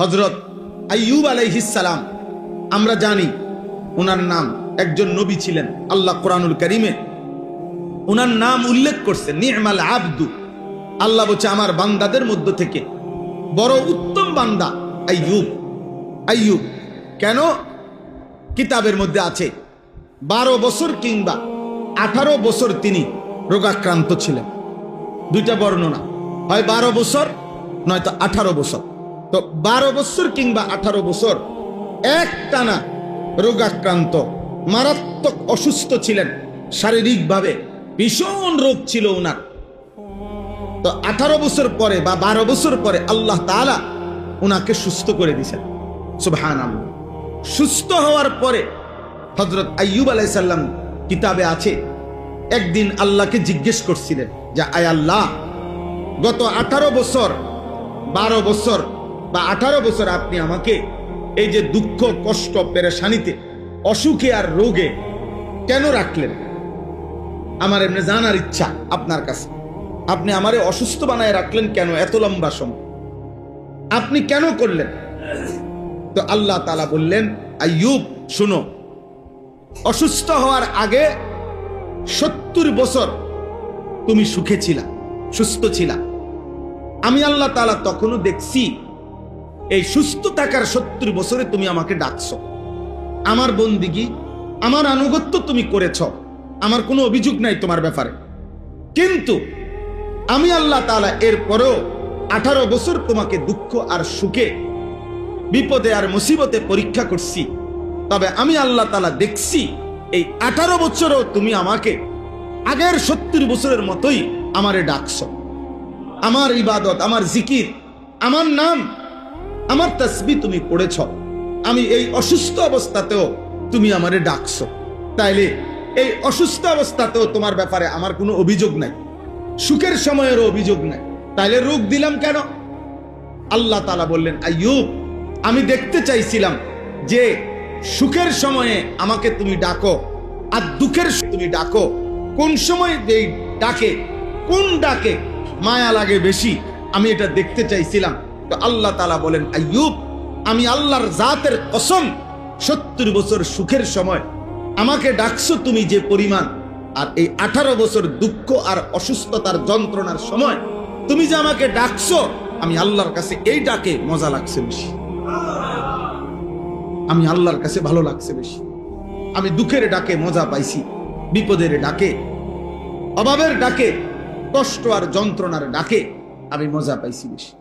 হযরত আইয়ুব আলাইহিস সালাম, আমরা জানি ওনার নাম, একজন নবী ছিলেন। আল্লাহ কোরআনুল কারীমে ওনার নাম উল্লেখ করছে, নি'মাল আবদু। আল্লাহ বলছে আমার বান্দাদের মধ্য থেকে বড় উত্তম বান্দা আইয়ুব। আইয়ুব কেন? কিতাবের মধ্যে আছে 12 বছর কিংবা 18 বছর তিনি রোগাক্রান্ত ছিলেন। দুইটা বর্ণনা, হয় 12 বছর নয়তো 18 বছর। তো 12 বছর কিংবা 18 বছর একটানা রোগাক্রান্ত, মারাত্মক অসুস্থ ছিলেন, শারীরিকভাবে ভীষণ রোগ ছিল ওনার। তো 18 বছর পরে বা 12 বছর পরে আল্লাহ তাআলা ওনাকে সুস্থ করে দিয়েছেন। সুবহানাল্লাহ। সুস্থ হওয়ার পরে হযরত আইয়ুব আলাইহিস সালাম কিতাবে আছে, একদিন আল্লাহকে জিজ্ঞেস করছিলেন যে আয় আল্লাহ, গত 18 বছর 12 বছর বা 18 বছর আপনি আমাকে এই যে দুঃখ, কষ্ট, পেরেশানিতে, অসুখে আর রোগে কেন রাখলেন? আমার এমনি জানার ইচ্ছা আপনার কাছে, আপনি আমারে অসুস্থ বানায় রাখলেন কেন এত লম্বা সময়? আপনি কেন করলেন? তো আল্লাহ তাআলা বললেন, আইয়ুব শুনো, অসুস্থ হওয়ার আগে 70 বছর তুমি সুখে ছিলা, সুস্থ ছিলা। আমি আল্লাহ তাআলা তখনও দেখছি এই সুস্থ থাকার 70 বছরে তুমি আমাকে ডাকছো, আমার বন্দিগি, আমার আনুগত্য তুমি করেছ, আমার কোনো অভিযোগ নাই তোমার ব্যাপারে। কিন্তু আমি আল্লাহ তাআলা এরপরেও 18 বছর তোমাকে দুঃখ আর সুখে, বিপদে আর মুসিবতে পরীক্ষা করছি। তবে আমি আল্লাহ তাআলা দেখছি এই 18 বছরও তুমি আমাকে আগের 70 বছরের মতোই আমারে ডাকছো। আমার ইবাদত, আমার জিকির, আমার নাম, আমার তাসবিহ তুমি পড়েছ। আমি এই অসুস্থ অবস্থাতেও তুমি আমারে ডাকছো। তাইলে এই অসুস্থ অবস্থাতেও তোমার ব্যাপারে আমার কোনো অভিযোগ নাই, সুখের সময়েরও অভিযোগ নাই। তাইলে রোগ দিলাম কেন? আল্লাহ তাআলা বললেন, আইয়ুব, আমি দেখতে চাইছিলাম যে সুখের সময়ে আমাকে তুমি ডাকো আর দুঃখের তুমি ডাকো, কোন সময় এই ডাকে, কোন ডাকে মায়া লাগে বেশি, আমি এটা দেখতে চাইছিলাম। তো আল্লাহ তাআলা বলেন, আইয়ুব, আমি আল্লাহর জাতের কসম, 70 বছর সুখের সময় আমাকে ডাকছো তুমি যে পরিমাণ, আর এই 18 বছর দুঃখ আর অসুস্থতার যন্ত্রণার সময় তুমি যে আমাকে ডাকছো, আমি আল্লাহর কাছে এই ডাকে মজা লাগছে বেশি, আমি আল্লাহর কাছে ভালো লাগছে বেশি। আমি দুঃখের ডাকে মজা পাইছি, বিপদের ডাকে, অভাবের ডাকে, কষ্ট আর যন্ত্রণার ডাকে আমি মজা পাইছি বেশি।